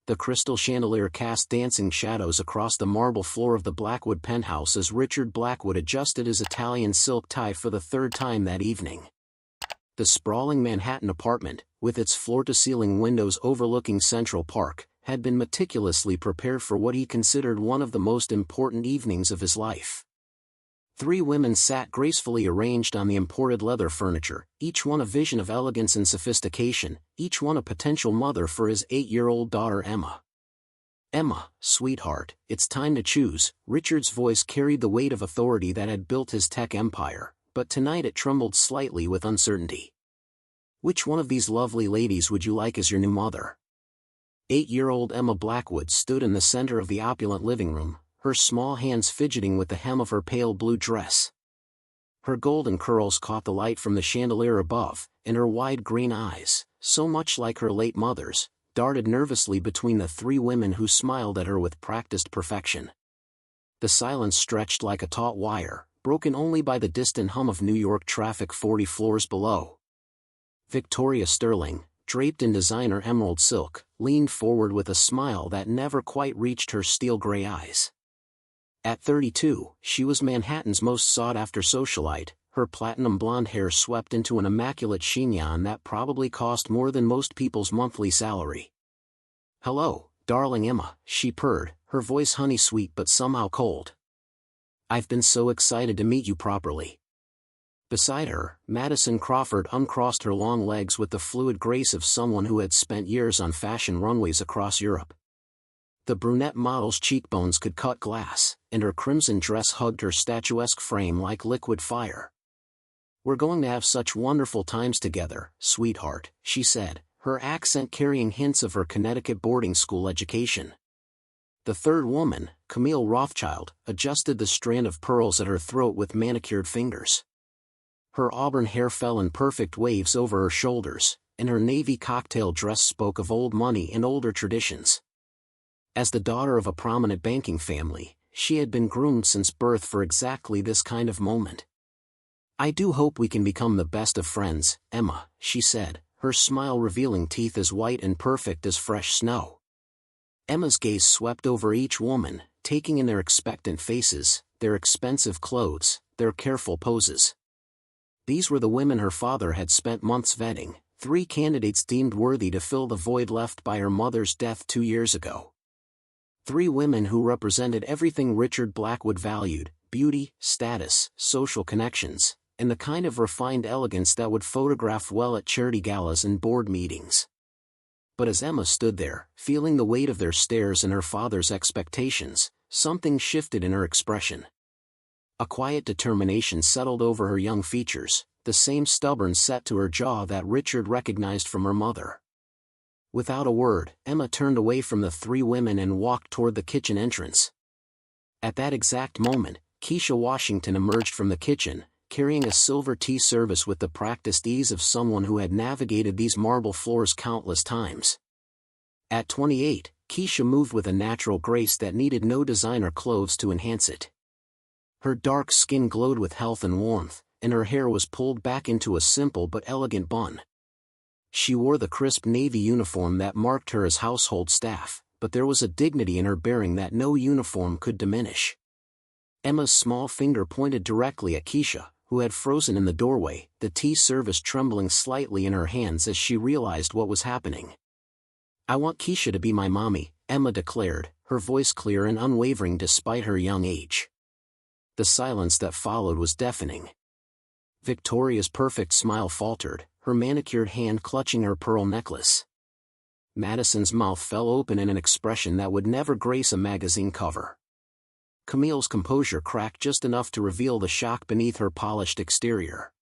The crystal chandelier cast dancing shadows across the marble floor of the Blackwood penthouse as Richard Blackwood adjusted his Italian silk tie for the third time that evening. The sprawling Manhattan apartment, with its floor-to-ceiling windows overlooking Central Park, had been meticulously prepared for what he considered one of the most important evenings of his life. 3 women sat gracefully arranged on the imported leather furniture, each one a vision of elegance and sophistication, each one a potential mother for his 8-year-old daughter Emma. "Emma, sweetheart, it's time to choose." Richard's voice carried the weight of authority that had built his tech empire, but tonight it trembled slightly with uncertainty. "Which one of these lovely ladies would you like as your new mother?" 8-year-old Emma Blackwood stood in the center of the opulent living room, her small hands fidgeting with the hem of her pale blue dress. Her golden curls caught the light from the chandelier above, and her wide green eyes, so much like her late mother's, darted nervously between the 3 women who smiled at her with practiced perfection. The silence stretched like a taut wire, broken only by the distant hum of New York traffic 40 floors below. Victoria Sterling, draped in designer emerald silk, leaned forward with a smile that never quite reached her steel-gray eyes. At 32, she was Manhattan's most sought-after socialite, her platinum blonde hair swept into an immaculate chignon that probably cost more than most people's monthly salary. "Hello, darling Emma," she purred, her voice honey-sweet but somehow cold. "I've been so excited to meet you properly." Beside her, Madison Crawford uncrossed her long legs with the fluid grace of someone who had spent years on fashion runways across Europe. The brunette model's cheekbones could cut glass, and her crimson dress hugged her statuesque frame like liquid fire. "We're going to have such wonderful times together, sweetheart," she said, her accent carrying hints of her Connecticut boarding school education. The third woman, Camille Rothschild, adjusted the strand of pearls at her throat with manicured fingers. Her auburn hair fell in perfect waves over her shoulders, and her navy cocktail dress spoke of old money and older traditions. As the daughter of a prominent banking family, she had been groomed since birth for exactly this kind of moment. "I do hope we can become the best of friends, Emma," she said, her smile revealing teeth as white and perfect as fresh snow. Emma's gaze swept over each woman, taking in their expectant faces, their expensive clothes, their careful poses. These were the women her father had spent months vetting, 3 candidates deemed worthy to fill the void left by her mother's death 2 years ago. 3 women who represented everything Richard Blackwood valued: beauty, status, social connections, and the kind of refined elegance that would photograph well at charity galas and board meetings. But as Emma stood there, feeling the weight of their stares and her father's expectations, something shifted in her expression. A quiet determination settled over her young features, the same stubborn set to her jaw that Richard recognized from her mother. Without a word, Emma turned away from the 3 women and walked toward the kitchen entrance. At that exact moment, Keisha Washington emerged from the kitchen, carrying a silver tea service with the practiced ease of someone who had navigated these marble floors countless times. At 28, Keisha moved with a natural grace that needed no designer clothes to enhance it. Her dark skin glowed with health and warmth, and her hair was pulled back into a simple but elegant bun. She wore the crisp navy uniform that marked her as household staff, but there was a dignity in her bearing that no uniform could diminish. Emma's small finger pointed directly at Keisha, who had frozen in the doorway, the tea service trembling slightly in her hands as she realized what was happening. "I want Keisha to be my mommy," Emma declared, her voice clear and unwavering despite her young age. The silence that followed was deafening. Victoria's perfect smile faltered, her manicured hand clutching her pearl necklace. Madison's mouth fell open in an expression that would never grace a magazine cover. Camille's composure cracked just enough to reveal the shock beneath her polished exterior.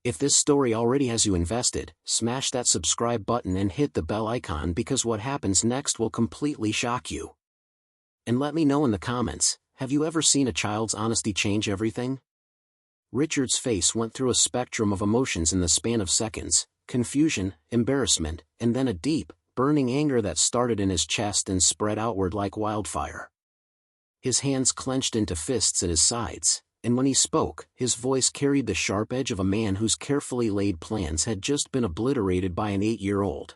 If this story already has you invested, smash that subscribe button and hit the bell icon because what happens next will completely shock you. And let me know in the comments, have you ever seen a child's honesty change everything? Richard's face went through a spectrum of emotions in the span of seconds: confusion, embarrassment, and then a deep, burning anger that started in his chest and spread outward like wildfire. His hands clenched into fists at his sides, and when he spoke, his voice carried the sharp edge of a man whose carefully laid plans had just been obliterated by an 8-year-old.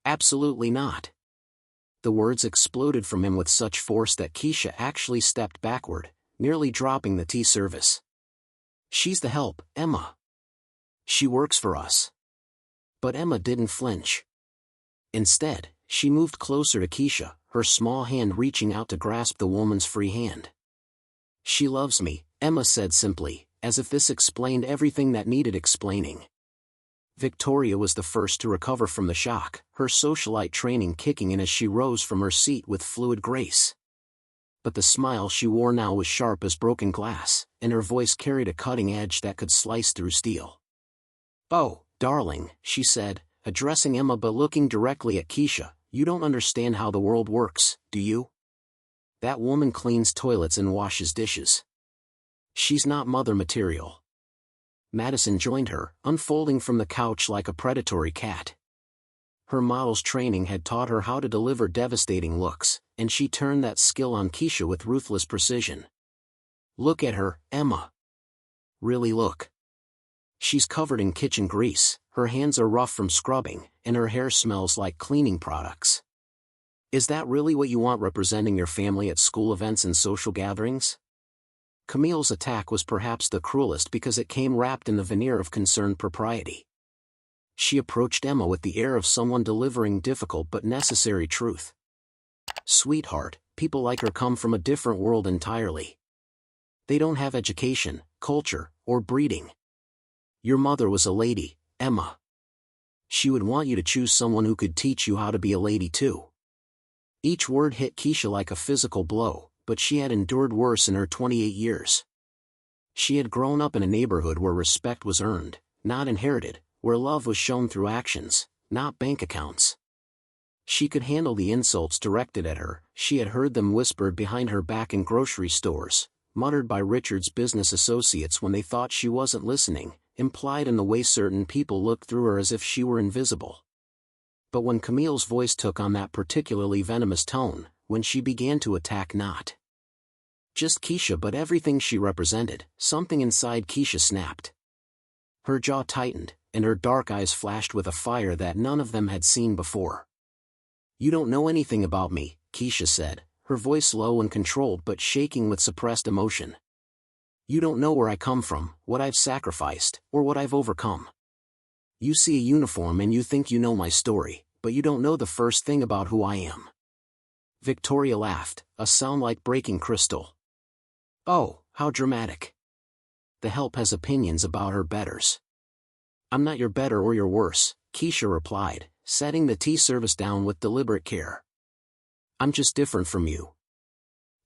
Absolutely not. The words exploded from him with such force that Keisha actually stepped backward, nearly dropping the tea service. She's the help, Emma. She works for us. But Emma didn't flinch. Instead, she moved closer to Keisha, her small hand reaching out to grasp the woman's free hand. She loves me, Emma said simply, as if this explained everything that needed explaining. Victoria was the first to recover from the shock, her socialite training kicking in as she rose from her seat with fluid grace. But the smile she wore now was sharp as broken glass, and her voice carried a cutting edge that could slice through steel. "Oh, darling," she said, addressing Emma but looking directly at Keisha, "you don't understand how the world works, do you? That woman cleans toilets and washes dishes. She's not mother material." Madison joined her, unfolding from the couch like a predatory cat. Her model's training had taught her how to deliver devastating looks, and she turned that skill on Keisha with ruthless precision. "Look at her, Emma. Really look. She's covered in kitchen grease, her hands are rough from scrubbing, and her hair smells like cleaning products. Is that really what you want representing your family at school events and social gatherings?" Camille's attack was perhaps the cruelest because it came wrapped in the veneer of concerned propriety. She approached Emma with the air of someone delivering difficult but necessary truth. "Sweetheart, people like her come from a different world entirely. They don't have education, culture, or breeding. Your mother was a lady, Emma. She would want you to choose someone who could teach you how to be a lady too." Each word hit Keisha like a physical blow, but she had endured worse in her 28 years. She had grown up in a neighborhood where respect was earned, not inherited, where love was shown through actions, not bank accounts. She could handle the insults directed at her, she had heard them whispered behind her back in grocery stores, muttered by Richard's business associates when they thought she wasn't listening, implied in the way certain people looked through her as if she were invisible. But when Camille's voice took on that particularly venomous tone, when she began to attack not just Keisha but everything she represented, something inside Keisha snapped. Her jaw tightened, and her dark eyes flashed with a fire that none of them had seen before. "You don't know anything about me," Keisha said, her voice low and controlled but shaking with suppressed emotion. "You don't know where I come from, what I've sacrificed, or what I've overcome. You see a uniform and you think you know my story, but you don't know the first thing about who I am." Victoria laughed, a sound like breaking crystal. "Oh, how dramatic. The help has opinions about her betters." "I'm not your better or your worse," Keisha replied, setting the tea service down with deliberate care. "I'm just different from you.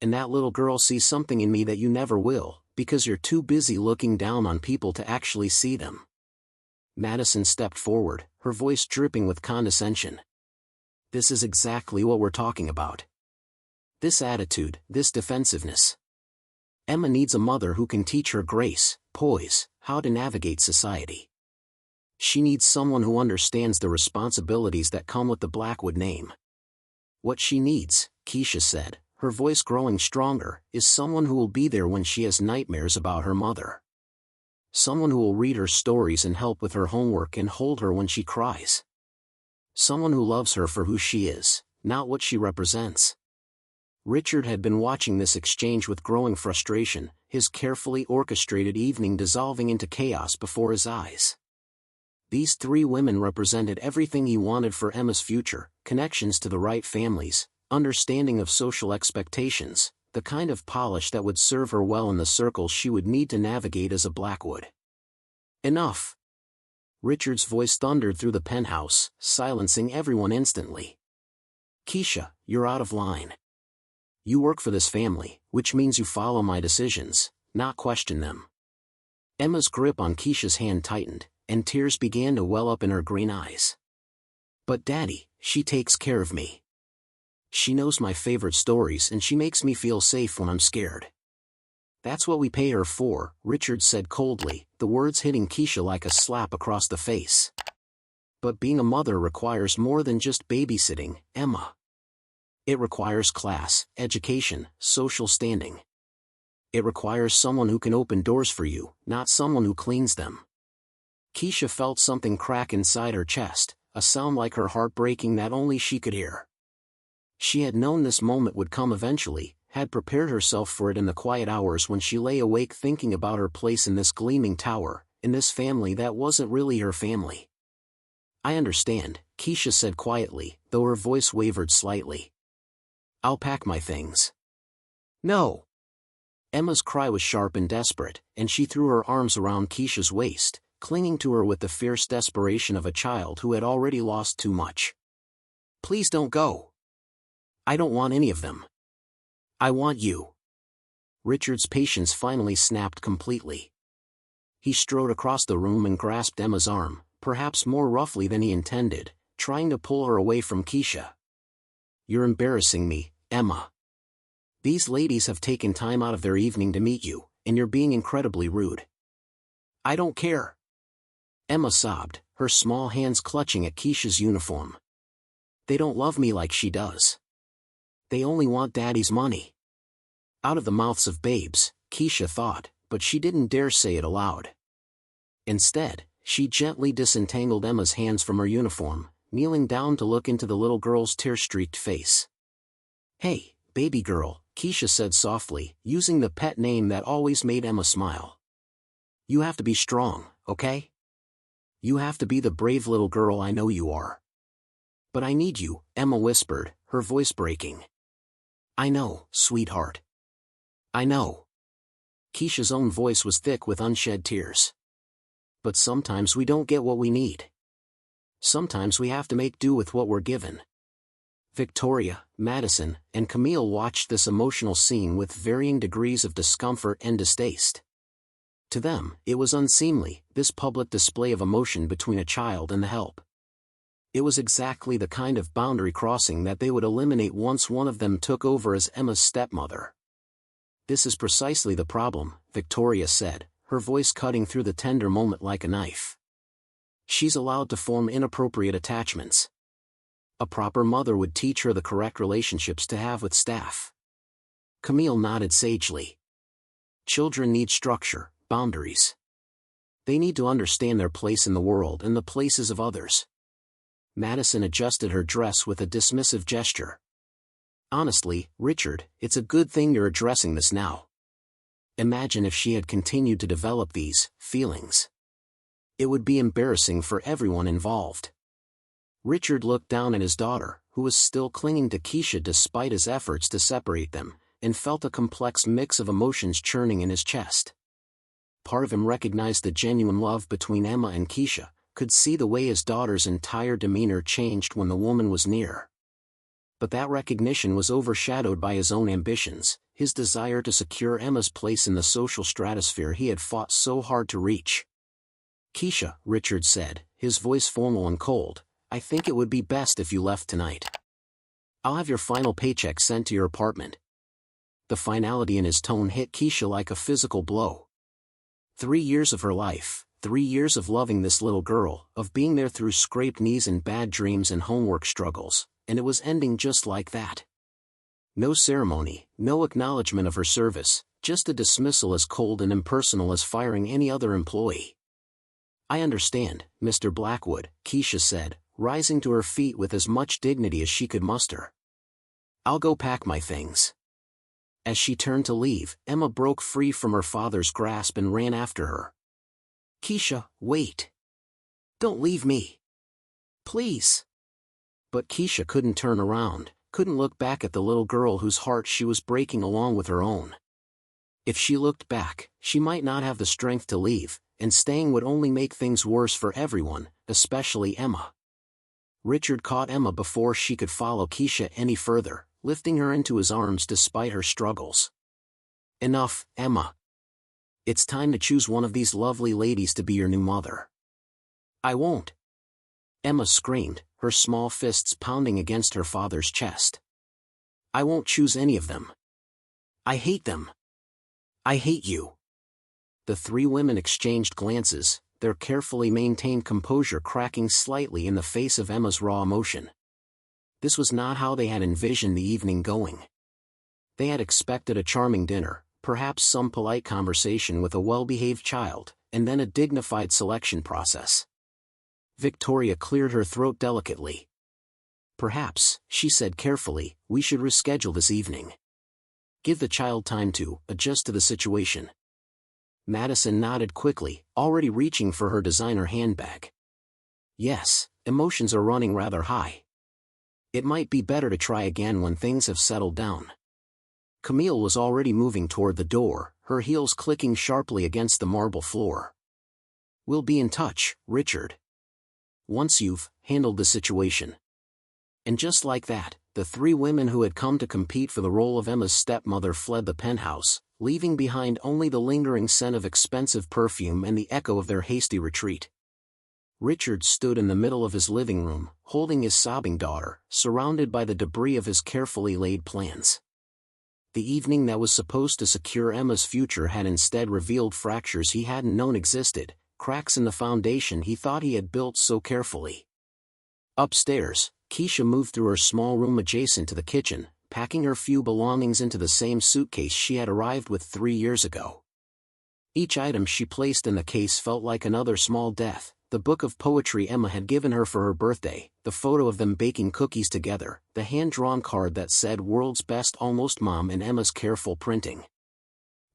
And that little girl sees something in me that you never will, because you're too busy looking down on people to actually see them." Madison stepped forward, her voice dripping with condescension. "This is exactly what we're talking about. This attitude, this defensiveness. Emma needs a mother who can teach her grace, poise, how to navigate society. She needs someone who understands the responsibilities that come with the Blackwood name. What she needs," Keisha said, her voice growing stronger, "is someone who will be there when she has nightmares about her mother. Someone who will read her stories and help with her homework and hold her when she cries. Someone who loves her for who she is, not what she represents." Richard had been watching this exchange with growing frustration, his carefully orchestrated evening dissolving into chaos before his eyes. These three women represented everything he wanted for Emma's future: connections to the right families, understanding of social expectations, the kind of polish that would serve her well in the circles she would need to navigate as a Blackwood. "Enough!" Richard's voice thundered through the penthouse, silencing everyone instantly. "Keisha, you're out of line. You work for this family, which means you follow my decisions, not question them." Emma's grip on Keisha's hand tightened, and tears began to well up in her green eyes. "But Daddy, she takes care of me. She knows my favorite stories and she makes me feel safe when I'm scared." "That's what we pay her for," Richard said coldly, the words hitting Keisha like a slap across the face. "But being a mother requires more than just babysitting, Emma. It requires class, education, social standing. It requires someone who can open doors for you, not someone who cleans them." Keisha felt something crack inside her chest, a sound like her heart breaking that only she could hear. She had known this moment would come eventually, had prepared herself for it in the quiet hours when she lay awake thinking about her place in this gleaming tower, in this family that wasn't really her family. "I understand," Keisha said quietly, though her voice wavered slightly. "I'll pack my things." "No." Emma's cry was sharp and desperate, and she threw her arms around Keisha's waist, clinging to her with the fierce desperation of a child who had already lost too much. "Please don't go. I don't want any of them. I want you." Richard's patience finally snapped completely. He strode across the room and grasped Emma's arm, perhaps more roughly than he intended, trying to pull her away from Keisha. "You're embarrassing me, Emma. These ladies have taken time out of their evening to meet you, and you're being incredibly rude." "I don't care." Emma sobbed, her small hands clutching at Keisha's uniform. "They don't love me like she does. They only want Daddy's money." Out of the mouths of babes, Keisha thought, but she didn't dare say it aloud. Instead, she gently disentangled Emma's hands from her uniform, kneeling down to look into the little girl's tear-streaked face. "Hey, baby girl," Keisha said softly, using the pet name that always made Emma smile. "You have to be strong, okay? You have to be the brave little girl I know you are." "But I need you," Emma whispered, her voice breaking. "I know, sweetheart. I know." Keisha's own voice was thick with unshed tears. "But sometimes we don't get what we need. Sometimes we have to make do with what we're given." Victoria, Madison, and Camille watched this emotional scene with varying degrees of discomfort and distaste. To them, it was unseemly, this public display of emotion between a child and the help. It was exactly the kind of boundary crossing that they would eliminate once one of them took over as Emma's stepmother. "This is precisely the problem," Victoria said, her voice cutting through the tender moment like a knife. "She's allowed to form inappropriate attachments. A proper mother would teach her the correct relationships to have with staff." Camille nodded sagely. "Children need structure, boundaries. They need to understand their place in the world and the places of others." Madison adjusted her dress with a dismissive gesture. "Honestly, Richard, it's a good thing you're addressing this now. Imagine if she had continued to develop these feelings. It would be embarrassing for everyone involved." Richard looked down at his daughter, who was still clinging to Keisha despite his efforts to separate them, and felt a complex mix of emotions churning in his chest. Part of him recognized the genuine love between Emma and Keisha, could see the way his daughter's entire demeanor changed when the woman was near. But that recognition was overshadowed by his own ambitions, his desire to secure Emma's place in the social stratosphere he had fought so hard to reach. "Keisha," Richard said, his voice formal and cold, "I think it would be best if you left tonight. I'll have your final paycheck sent to your apartment." The finality in his tone hit Keisha like a physical blow. 3 years of her life, 3 years of loving this little girl, of being there through scraped knees and bad dreams and homework struggles, and it was ending just like that. No ceremony, no acknowledgement of her service, just a dismissal as cold and impersonal as firing any other employee. "I understand, Mr. Blackwood," Keisha said, rising to her feet with as much dignity as she could muster. "I'll go pack my things." As she turned to leave, Emma broke free from her father's grasp and ran after her. "Keisha, wait. Don't leave me. Please." But Keisha couldn't turn around, couldn't look back at the little girl whose heart she was breaking along with her own. If she looked back, she might not have the strength to leave, and staying would only make things worse for everyone, especially Emma. Richard caught Emma before she could follow Keisha any further, lifting her into his arms despite her struggles. "Enough, Emma. It's time to choose one of these lovely ladies to be your new mother." "I won't." Emma screamed, her small fists pounding against her father's chest. "I won't choose any of them. I hate them. I hate you." The 3 women exchanged glances, their carefully maintained composure cracking slightly in the face of Emma's raw emotion. This was not how they had envisioned the evening going. They had expected a charming dinner, perhaps some polite conversation with a well-behaved child, and then a dignified selection process. Victoria cleared her throat delicately. Perhaps, she said carefully, we should reschedule this evening. Give the child time to adjust to the situation. Madison nodded quickly, already reaching for her designer handbag. Yes, emotions are running rather high. It might be better to try again when things have settled down. Camille was already moving toward the door, her heels clicking sharply against the marble floor. We'll be in touch, Richard. Once you've handled the situation. And just like that, the three women who had come to compete for the role of Emma's stepmother fled the penthouse, leaving behind only the lingering scent of expensive perfume and the echo of their hasty retreat. Richard stood in the middle of his living room, holding his sobbing daughter, surrounded by the debris of his carefully laid plans. The evening that was supposed to secure Emma's future had instead revealed fractures he hadn't known existed, cracks in the foundation he thought he had built so carefully. Upstairs, Keisha moved through her small room adjacent to the kitchen, packing her few belongings into the same suitcase she had arrived with 3 years ago. Each item she placed in the case felt like another small death: the book of poetry Emma had given her for her birthday, the photo of them baking cookies together, the hand-drawn card that said "World's Best Almost Mom" in Emma's careful printing.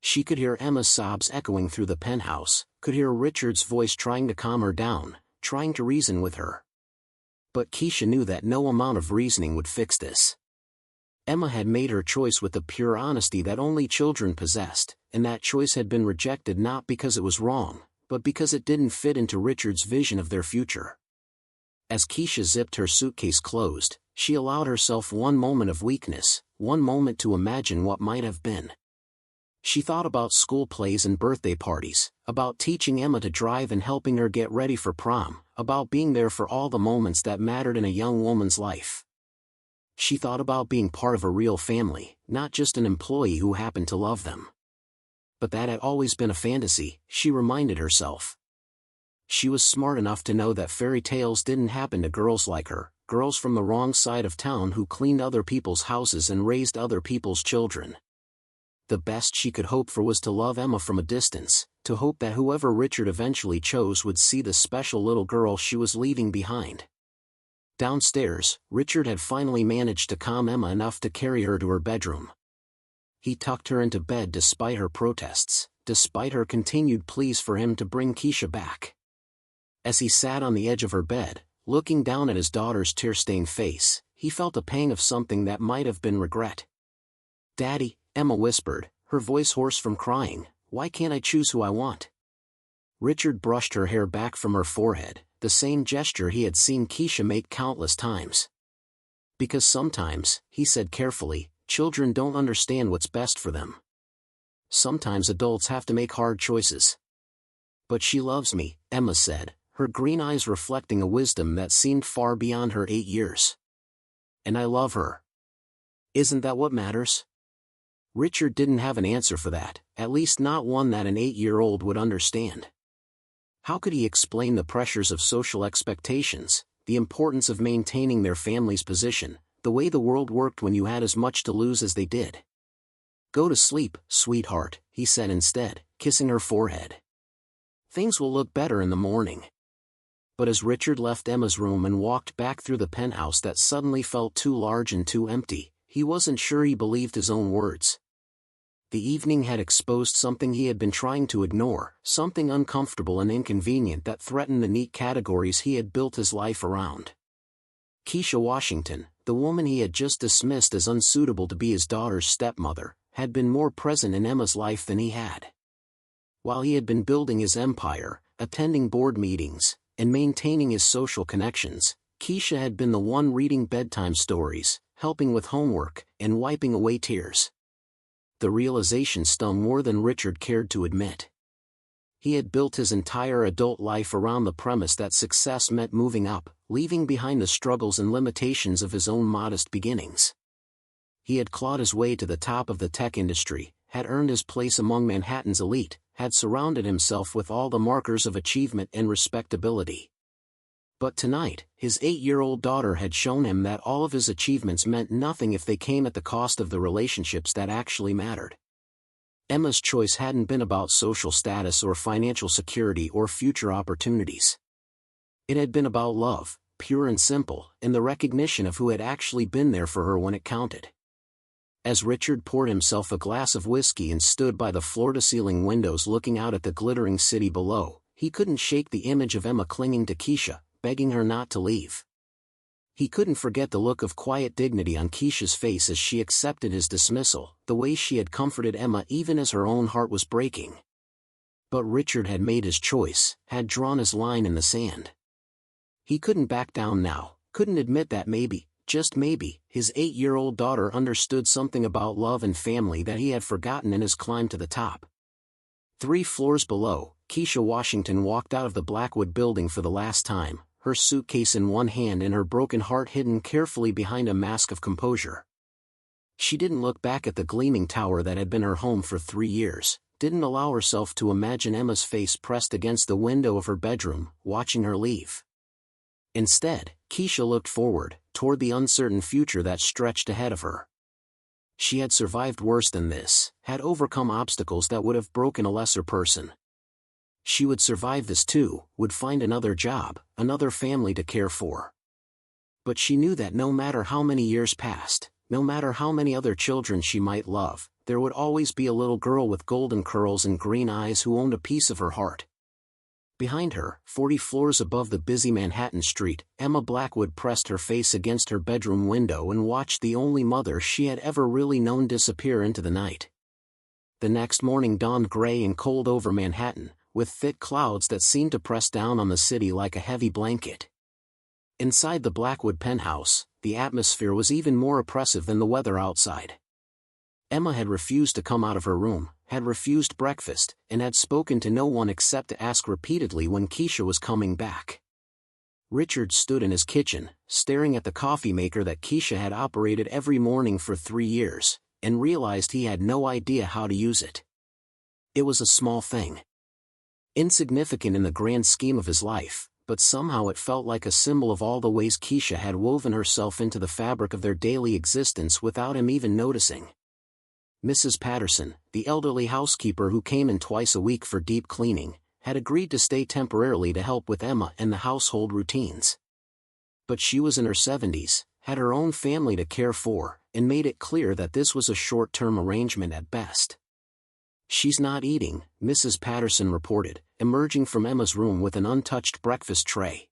She could hear Emma's sobs echoing through the penthouse, could hear Richard's voice trying to calm her down, trying to reason with her. But Keisha knew that no amount of reasoning would fix this. Emma had made her choice with the pure honesty that only children possessed, and that choice had been rejected not because it was wrong, but because it didn't fit into Richard's vision of their future. As Keisha zipped her suitcase closed, she allowed herself one moment of weakness, one moment to imagine what might have been. She thought about school plays and birthday parties, about teaching Emma to drive and helping her get ready for prom, about being there for all the moments that mattered in a young woman's life. She thought about being part of a real family, not just an employee who happened to love them. But that had always been a fantasy, she reminded herself. She was smart enough to know that fairy tales didn't happen to girls like her, girls from the wrong side of town who cleaned other people's houses and raised other people's children. The best she could hope for was to love Emma from a distance, to hope that whoever Richard eventually chose would see the special little girl she was leaving behind. Downstairs, Richard had finally managed to calm Emma enough to carry her to her bedroom. He tucked her into bed despite her protests, despite her continued pleas for him to bring Keisha back. As he sat on the edge of her bed, looking down at his daughter's tear-stained face, he felt a pang of something that might have been regret. "Daddy," Emma whispered, her voice hoarse from crying, "why can't I choose who I want?" Richard brushed her hair back from her forehead, the same gesture he had seen Keisha make countless times. "Because sometimes," he said carefully, "children don't understand what's best for them. Sometimes adults have to make hard choices." "But she loves me," Emma said, her green eyes reflecting a wisdom that seemed far beyond her 8 years. "And I love her. Isn't that what matters?" Richard didn't have an answer for that, at least not one that an 8-year-old would understand. How could he explain the pressures of social expectations, the importance of maintaining their family's position, the way the world worked when you had as much to lose as they did? "Go to sleep, sweetheart," he said instead, kissing her forehead. "Things will look better in the morning." But as Richard left Emma's room and walked back through the penthouse that suddenly felt too large and too empty, he wasn't sure he believed his own words. The evening had exposed something he had been trying to ignore, something uncomfortable and inconvenient that threatened the neat categories he had built his life around. Keisha Washington, the woman he had just dismissed as unsuitable to be his daughter's stepmother, had been more present in Emma's life than he had. While he had been building his empire, attending board meetings, and maintaining his social connections, Keisha had been the one reading bedtime stories, helping with homework, and wiping away tears. The realization stung more than Richard cared to admit. He had built his entire adult life around the premise that success meant moving up, leaving behind the struggles and limitations of his own modest beginnings. He had clawed his way to the top of the tech industry, had earned his place among Manhattan's elite, had surrounded himself with all the markers of achievement and respectability. But tonight, his 8-year-old daughter had shown him that all of his achievements meant nothing if they came at the cost of the relationships that actually mattered. Emma's choice hadn't been about social status or financial security or future opportunities. It had been about love, pure and simple, in the recognition of who had actually been there for her when it counted. As Richard poured himself a glass of whiskey and stood by the floor-to-ceiling windows looking out at the glittering city below, he couldn't shake the image of Emma clinging to Keisha, begging her not to leave. He couldn't forget the look of quiet dignity on Keisha's face as she accepted his dismissal, the way she had comforted Emma even as her own heart was breaking. But Richard had made his choice, had drawn his line in the sand. He couldn't back down now, couldn't admit that maybe, just maybe, his 8-year-old daughter understood something about love and family that he had forgotten in his climb to the top. 3 floors below, Keisha Washington walked out of the Blackwood building for the last time, her suitcase in one hand and her broken heart hidden carefully behind a mask of composure. She didn't look back at the gleaming tower that had been her home for 3 years, didn't allow herself to imagine Emma's face pressed against the window of her bedroom, watching her leave. Instead, Keisha looked forward, toward the uncertain future that stretched ahead of her. She had survived worse than this, had overcome obstacles that would have broken a lesser person. She would survive this too, would find another job, another family to care for. But she knew that no matter how many years passed, no matter how many other children she might love, there would always be a little girl with golden curls and green eyes who owned a piece of her heart. Behind her, 40 floors above the busy Manhattan street, Emma Blackwood pressed her face against her bedroom window and watched the only mother she had ever really known disappear into the night. The next morning dawned gray and cold over Manhattan, with thick clouds that seemed to press down on the city like a heavy blanket. Inside the Blackwood penthouse, the atmosphere was even more oppressive than the weather outside. Emma had refused to come out of her room, had refused breakfast, and had spoken to no one except to ask repeatedly when Keisha was coming back. Richard stood in his kitchen, staring at the coffee maker that Keisha had operated every morning for 3 years, and realized he had no idea how to use it. It was a small thing. Insignificant in the grand scheme of his life, but somehow it felt like a symbol of all the ways Keisha had woven herself into the fabric of their daily existence without him even noticing. Mrs. Patterson, the elderly housekeeper who came in twice a week for deep cleaning, had agreed to stay temporarily to help with Emma and the household routines. But she was in her 70s, had her own family to care for, and made it clear that this was a short-term arrangement at best. "She's not eating," Mrs. Patterson reported, emerging from Emma's room with an untouched breakfast tray.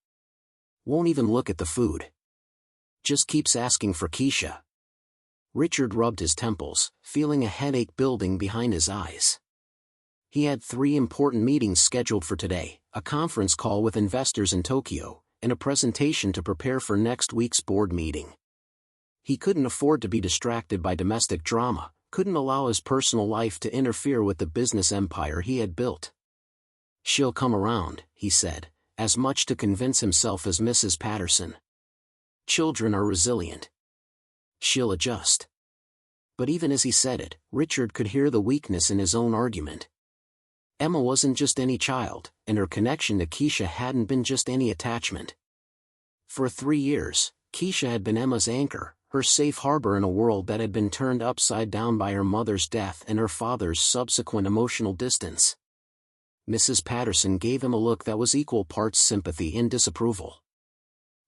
"Won't even look at the food. Just keeps asking for Keisha." Richard rubbed his temples, feeling a headache building behind his eyes. He had 3 important meetings scheduled for today, a conference call with investors in Tokyo, and a presentation to prepare for next week's board meeting. He couldn't afford to be distracted by domestic drama, couldn't allow his personal life to interfere with the business empire he had built. "She'll come around," he said, as much to convince himself as Mrs. Patterson. "Children are resilient. She'll adjust." But even as he said it, Richard could hear the weakness in his own argument. Emma wasn't just any child, and her connection to Keisha hadn't been just any attachment. For 3 years, Keisha had been Emma's anchor, her safe harbor in a world that had been turned upside down by her mother's death and her father's subsequent emotional distance. Mrs. Patterson gave him a look that was equal parts sympathy and disapproval.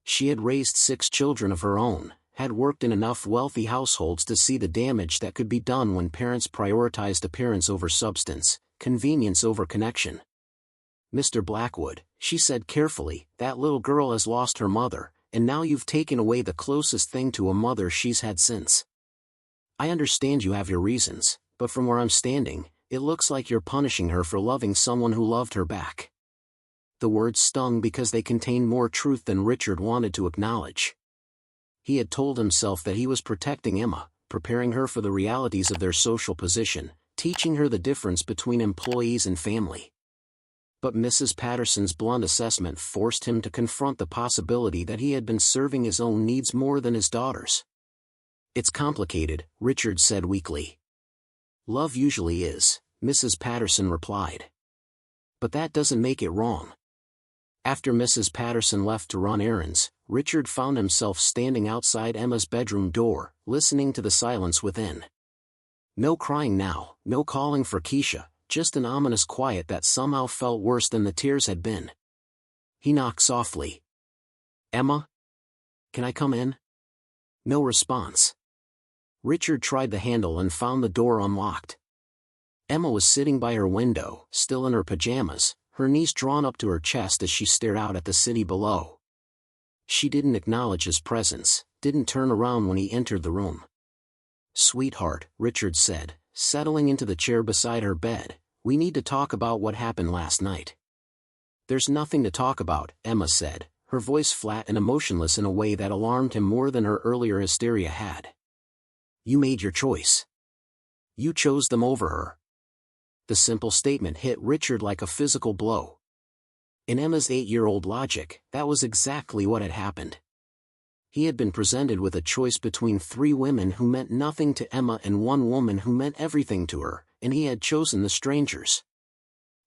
She had raised 6 children of her own, had worked in enough wealthy households to see the damage that could be done when parents prioritized appearance over substance, convenience over connection. "Mr. Blackwood," she said carefully, "that little girl has lost her mother, and now you've taken away the closest thing to a mother she's had since. I understand you have your reasons, but from where I'm standing, it looks like you're punishing her for loving someone who loved her back." The words stung because they contained more truth than Richard wanted to acknowledge. He had told himself that he was protecting Emma, preparing her for the realities of their social position, teaching her the difference between employees and family. But Mrs. Patterson's blunt assessment forced him to confront the possibility that he had been serving his own needs more than his daughter's. "It's complicated," Richard said weakly. "Love usually is," Mrs. Patterson replied. "But that doesn't make it wrong." After Mrs. Patterson left to run errands, Richard found himself standing outside Emma's bedroom door, listening to the silence within. No crying now, no calling for Keisha, just an ominous quiet that somehow felt worse than the tears had been. He knocked softly. "Emma?" Can I come in? No response. Richard tried the handle and found the door unlocked. Emma was sitting by her window, still in her pajamas, her knees drawn up to her chest as she stared out at the city below. She didn't acknowledge his presence, didn't turn around when he entered the room. "Sweetheart," Richard said, settling into the chair beside her bed, "we need to talk about what happened last night." "There's nothing to talk about," Emma said, her voice flat and emotionless in a way that alarmed him more than her earlier hysteria had. "You made your choice. You chose them over her." The simple statement hit Richard like a physical blow. In Emma's 8-year-old logic, that was exactly what had happened. He had been presented with a choice between 3 women who meant nothing to Emma and 1 woman who meant everything to her, and he had chosen the strangers.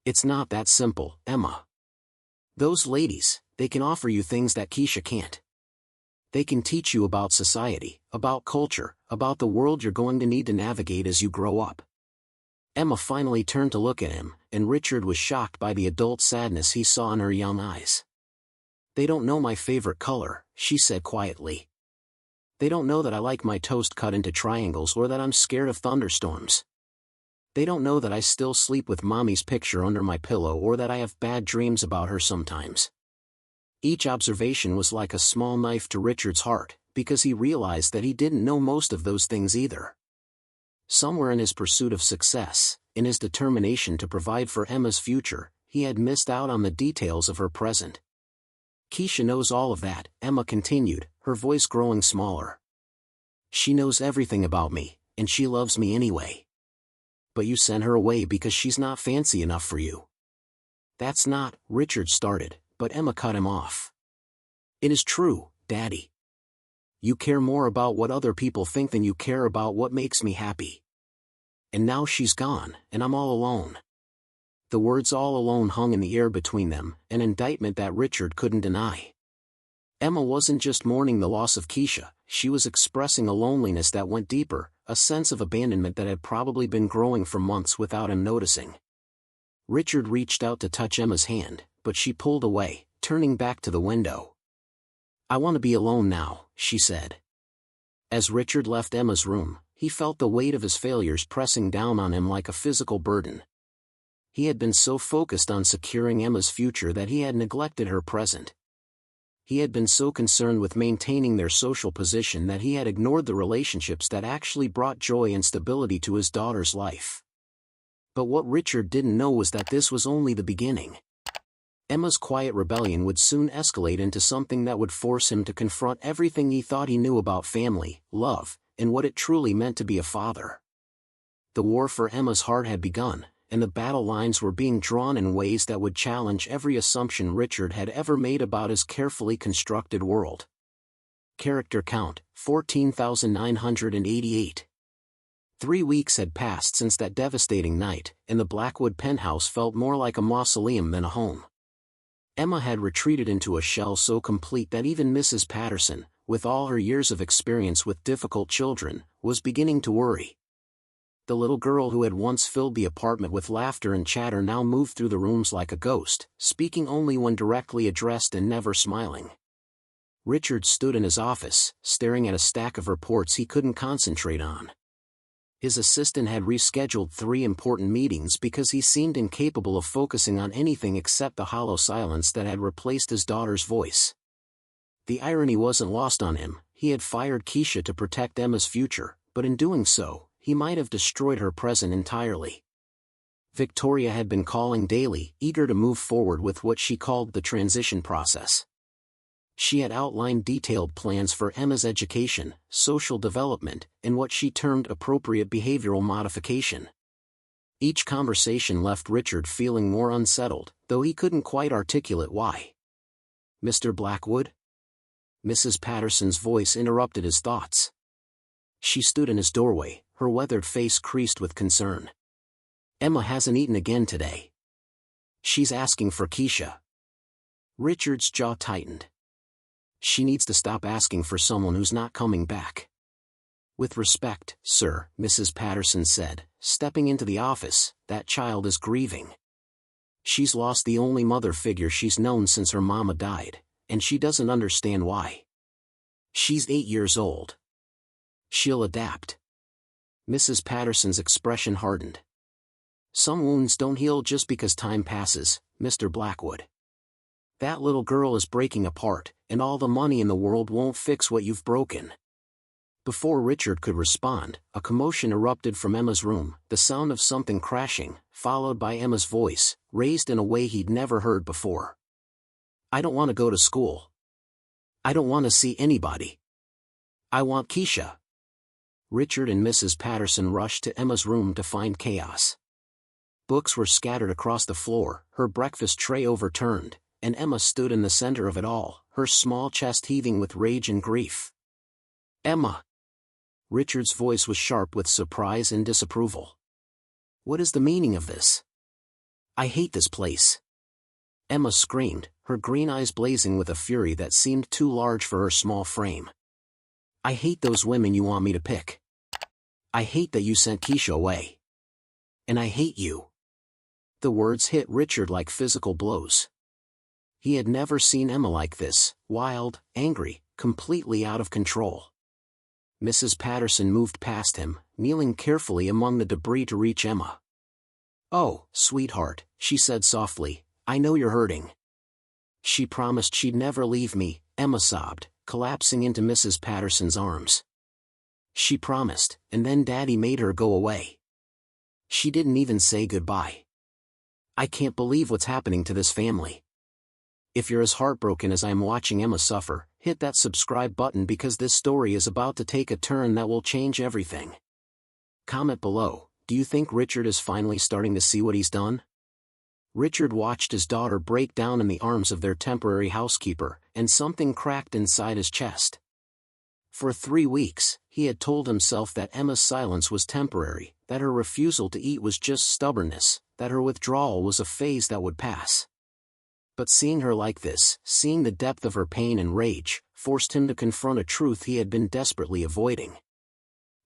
"It's not that simple, Emma. Those ladies, they can offer you things that Keisha can't. They can teach you about society, about culture, about the world you're going to need to navigate as you grow up." Emma finally turned to look at him, and Richard was shocked by the adult sadness he saw in her young eyes. "They don't know my favorite color," she said quietly. "They don't know that I like my toast cut into triangles or that I'm scared of thunderstorms. They don't know that I still sleep with Mommy's picture under my pillow or that I have bad dreams about her sometimes." Each observation was like a small knife to Richard's heart, because he realized that he didn't know most of those things either. Somewhere in his pursuit of success, in his determination to provide for Emma's future, he had missed out on the details of her present. "Keisha knows all of that," Emma continued, her voice growing smaller. "She knows everything about me, and she loves me anyway. But you sent her away because she's not fancy enough for you." "That's not," Richard started, but Emma cut him off. "It is true, Daddy. You care more about what other people think than you care about what makes me happy. And now she's gone, and I'm all alone." The words "all alone" hung in the air between them, an indictment that Richard couldn't deny. Emma wasn't just mourning the loss of Keisha, she was expressing a loneliness that went deeper, a sense of abandonment that had probably been growing for months without him noticing. Richard reached out to touch Emma's hand, but she pulled away, turning back to the window. "I want to be alone now," she said. As Richard left Emma's room, he felt the weight of his failures pressing down on him like a physical burden. He had been so focused on securing Emma's future that he had neglected her present. He had been so concerned with maintaining their social position that he had ignored the relationships that actually brought joy and stability to his daughter's life. But what Richard didn't know was that this was only the beginning. Emma's quiet rebellion would soon escalate into something that would force him to confront everything he thought he knew about family, love, and what it truly meant to be a father. The war for Emma's heart had begun, and the battle lines were being drawn in ways that would challenge every assumption Richard had ever made about his carefully constructed world. Character count, 14,988. 3 weeks had passed since that devastating night, and the Blackwood penthouse felt more like a mausoleum than a home. Emma had retreated into a shell so complete that even Mrs. Patterson, with all her years of experience with difficult children, was beginning to worry. The little girl who had once filled the apartment with laughter and chatter now moved through the rooms like a ghost, speaking only when directly addressed and never smiling. Richard stood in his office, staring at a stack of reports he couldn't concentrate on. His assistant had rescheduled 3 important meetings because he seemed incapable of focusing on anything except the hollow silence that had replaced his daughter's voice. The irony wasn't lost on him. He had fired Keisha to protect Emma's future, but in doing so, he might have destroyed her present entirely. Victoria had been calling daily, eager to move forward with what she called the transition process. She had outlined detailed plans for Emma's education, social development, and what she termed appropriate behavioral modification. Each conversation left Richard feeling more unsettled, though he couldn't quite articulate why. "Mr. Blackwood?" Mrs. Patterson's voice interrupted his thoughts. She stood in his doorway, her weathered face creased with concern. "Emma hasn't eaten again today. She's asking for Keisha." Richard's jaw tightened. "She needs to stop asking for someone who's not coming back." "With respect, sir," Mrs. Patterson said, stepping into the office, "that child is grieving. She's lost the only mother figure she's known since her mama died, and she doesn't understand why. She's 8 years old. She'll adapt. Mrs. Patterson's expression hardened. Some wounds don't heal just because time passes, Mr. Blackwood. That little girl is breaking apart, and all the money in the world won't fix what you've broken. Before Richard could respond, a commotion erupted from Emma's room, the sound of something crashing, followed by Emma's voice, raised in a way he'd never heard before. I don't want to go to school. I don't want to see anybody. I want Keisha. Richard and Mrs. Patterson rushed to Emma's room to find chaos. Books were scattered across the floor, her breakfast tray overturned, and Emma stood in the center of it all, her small chest heaving with rage and grief. Emma! Richard's voice was sharp with surprise and disapproval. What is the meaning of this? I hate this place. Emma screamed, her green eyes blazing with a fury that seemed too large for her small frame. I hate those women you want me to pick. I hate that you sent Keisha away. And I hate you. The words hit Richard like physical blows. He had never seen Emma like this, wild, angry, completely out of control. Mrs. Patterson moved past him, kneeling carefully among the debris to reach Emma. Oh, sweetheart, she said softly, I know you're hurting. She promised she'd never leave me, Emma sobbed, collapsing into Mrs. Patterson's arms. She promised, and then Daddy made her go away. She didn't even say goodbye. I can't believe what's happening to this family. If you're as heartbroken as I'm watching Emma suffer, hit that subscribe button because this story is about to take a turn that will change everything. Comment below, do you think Richard is finally starting to see what he's done? Richard watched his daughter break down in the arms of their temporary housekeeper, and something cracked inside his chest. For 3 weeks, he had told himself that Emma's silence was temporary, that her refusal to eat was just stubbornness, that her withdrawal was a phase that would pass. But seeing her like this, seeing the depth of her pain and rage, forced him to confront a truth he had been desperately avoiding.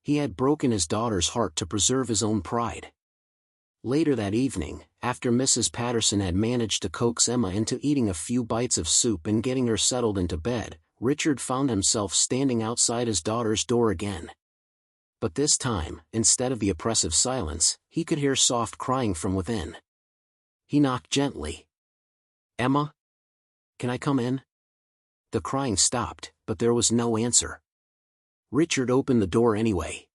He had broken his daughter's heart to preserve his own pride. Later that evening, after Mrs. Patterson had managed to coax Emma into eating a few bites of soup and getting her settled into bed, Richard found himself standing outside his daughter's door again. But this time, instead of the oppressive silence, he could hear soft crying from within. He knocked gently. Emma? Can I come in? The crying stopped, but there was no answer. Richard opened the door anyway.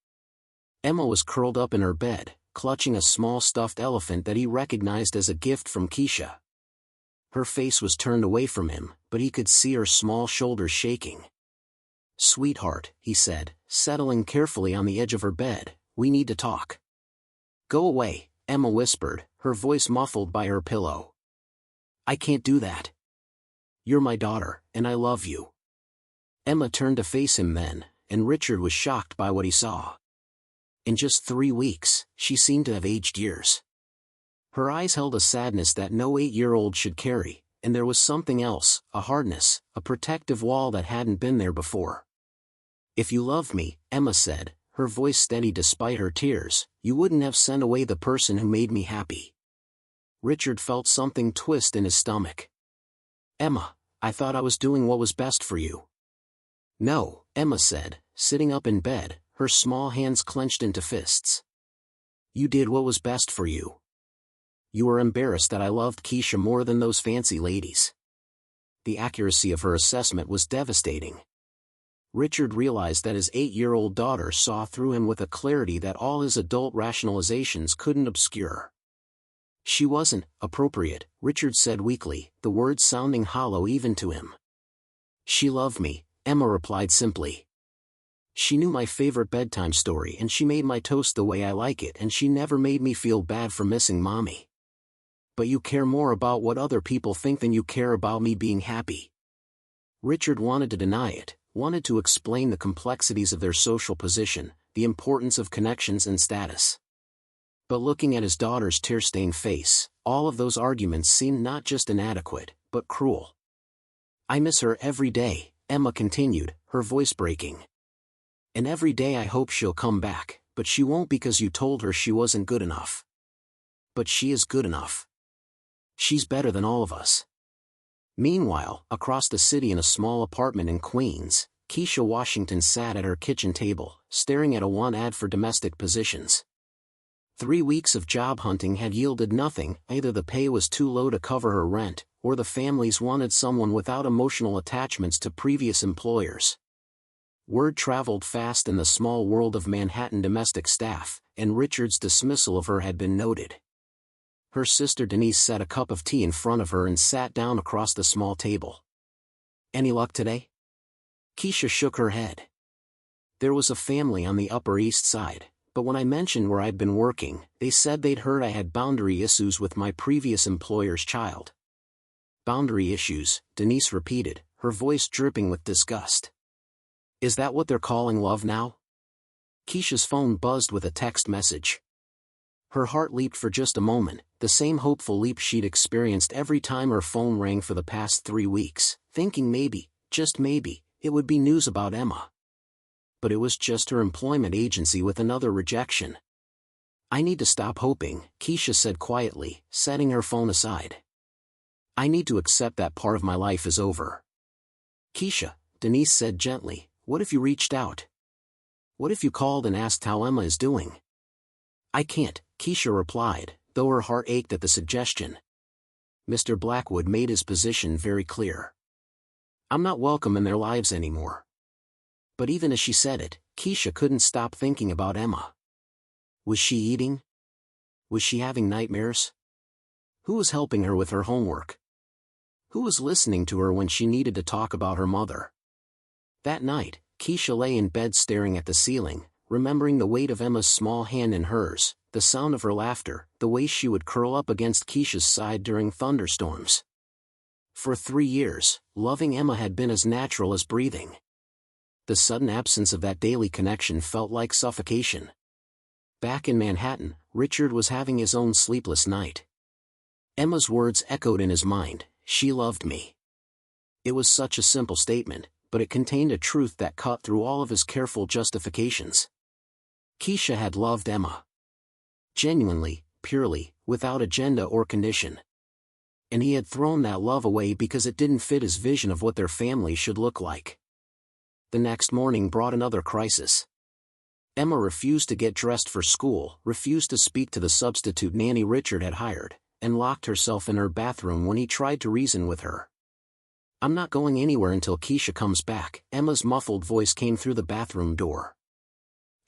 Emma was curled up in her bed, clutching a small stuffed elephant that he recognized as a gift from Keisha. Her face was turned away from him, but he could see her small shoulders shaking. Sweetheart, he said, settling carefully on the edge of her bed, we need to talk. Go away, Emma whispered, her voice muffled by her pillow. I can't do that. You're my daughter, and I love you. Emma turned to face him then, and Richard was shocked by what he saw. In just 3 weeks, she seemed to have aged years. Her eyes held a sadness that no 8-year-old should carry, and there was something else, a hardness, a protective wall that hadn't been there before. If you loved me, Emma said, her voice steady despite her tears, you wouldn't have sent away the person who made me happy. Richard felt something twist in his stomach. Emma, I thought I was doing what was best for you. No, Emma said, sitting up in bed, her small hands clenched into fists. You did what was best for you. You were embarrassed that I loved Keisha more than those fancy ladies. The accuracy of her assessment was devastating. Richard realized that his 8-year-old daughter saw through him with a clarity that all his adult rationalizations couldn't obscure. She wasn't appropriate, Richard said weakly, the words sounding hollow even to him. She loved me, Emma replied simply. She knew my favorite bedtime story and she made my toast the way I like it and she never made me feel bad for missing Mommy. But you care more about what other people think than you care about me being happy. Richard wanted to deny it, wanted to explain the complexities of their social position, the importance of connections and status. But looking at his daughter's tear-stained face, all of those arguments seemed not just inadequate, but cruel. I miss her every day, Emma continued, her voice breaking. And every day I hope she'll come back, but she won't because you told her she wasn't good enough. But she is good enough. She's better than all of us. Meanwhile, across the city in a small apartment in Queens, Keisha Washington sat at her kitchen table, staring at a want ad for domestic positions. 3 weeks of job hunting had yielded nothing. Either the pay was too low to cover her rent, or the families wanted someone without emotional attachments to previous employers. Word traveled fast in the small world of Manhattan domestic staff, and Richard's dismissal of her had been noted. Her sister Denise set a cup of tea in front of her and sat down across the small table. "Any luck today?" Keisha shook her head. "There was a family on the Upper East Side, but when I mentioned where I'd been working, they said they'd heard I had boundary issues with my previous employer's child." "Boundary issues," Denise repeated, her voice dripping with disgust. "Is that what they're calling love now?" Keisha's phone buzzed with a text message. Her heart leaped for just a moment, the same hopeful leap she'd experienced every time her phone rang for the past 3 weeks, thinking maybe, just maybe, it would be news about Emma. But it was just her employment agency with another rejection. "I need to stop hoping," Keisha said quietly, setting her phone aside. "I need to accept that part of my life is over." "Keisha," Denise said gently, "what if you reached out? What if you called and asked how Emma is doing?" "I can't," Keisha replied, though her heart ached at the suggestion. Mr. Blackwood made his position very clear. "I'm not welcome in their lives anymore." But even as she said it, Keisha couldn't stop thinking about Emma. Was she eating? Was she having nightmares? Who was helping her with her homework? Who was listening to her when she needed to talk about her mother? That night, Keisha lay in bed staring at the ceiling, remembering the weight of Emma's small hand in hers, the sound of her laughter, the way she would curl up against Keisha's side during thunderstorms. For 3 years, loving Emma had been as natural as breathing. The sudden absence of that daily connection felt like suffocation. Back in Manhattan, Richard was having his own sleepless night. Emma's words echoed in his mind, "She loved me." It was such a simple statement, but it contained a truth that cut through all of his careful justifications. Keisha had loved Emma. Genuinely, purely, without agenda or condition. And he had thrown that love away because it didn't fit his vision of what their family should look like. The next morning brought another crisis. Emma refused to get dressed for school, refused to speak to the substitute nanny Richard had hired, and locked herself in her bathroom when he tried to reason with her. "I'm not going anywhere until Keisha comes back," Emma's muffled voice came through the bathroom door.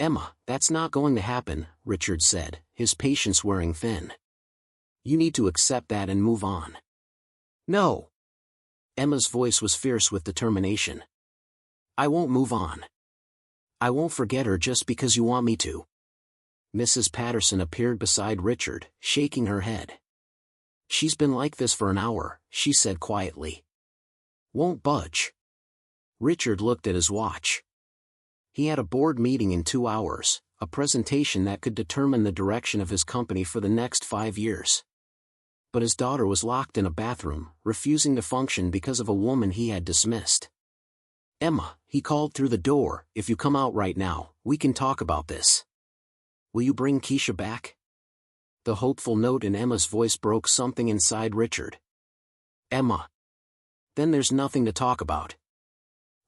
"Emma, that's not going to happen," Richard said, his patience wearing thin. "You need to accept that and move on." "No." Emma's voice was fierce with determination. "I won't move on. I won't forget her just because you want me to." Mrs. Patterson appeared beside Richard, shaking her head. "She's been like this for an hour," she said quietly. "Won't budge." Richard looked at his watch. He had a board meeting in 2 hours, a presentation that could determine the direction of his company for the next 5 years. But his daughter was locked in a bathroom, refusing to function because of a woman he had dismissed. "Emma," he called through the door, "if you come out right now, we can talk about this. Will you bring Keisha back?" The hopeful note in Emma's voice broke something inside Richard. "Emma. Then there's nothing to talk about."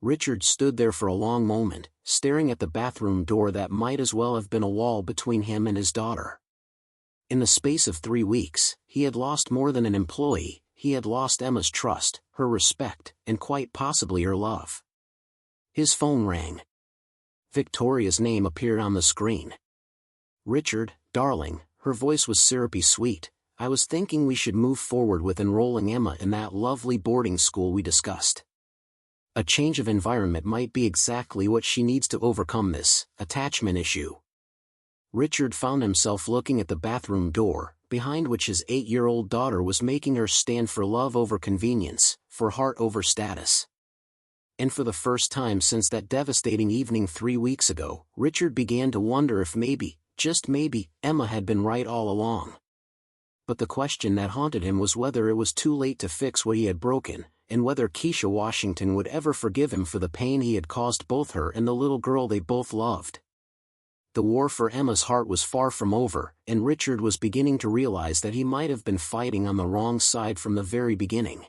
Richard stood there for a long moment, staring at the bathroom door that might as well have been a wall between him and his daughter. In the space of 3 weeks, he had lost more than an employee. He had lost Emma's trust, her respect, and quite possibly her love. His phone rang. Victoria's name appeared on the screen. "Richard, darling," her voice was syrupy sweet, "I was thinking we should move forward with enrolling Emma in that lovely boarding school we discussed. A change of environment might be exactly what she needs to overcome this attachment issue." Richard found himself looking at the bathroom door, behind which his 8-year-old daughter was making her stand for love over convenience, for heart over status. And for the first time since that devastating evening 3 weeks ago, Richard began to wonder if maybe, just maybe, Emma had been right all along. But the question that haunted him was whether it was too late to fix what he had broken, and whether Keisha Washington would ever forgive him for the pain he had caused both her and the little girl they both loved. The war for Emma's heart was far from over, and Richard was beginning to realize that he might have been fighting on the wrong side from the very beginning.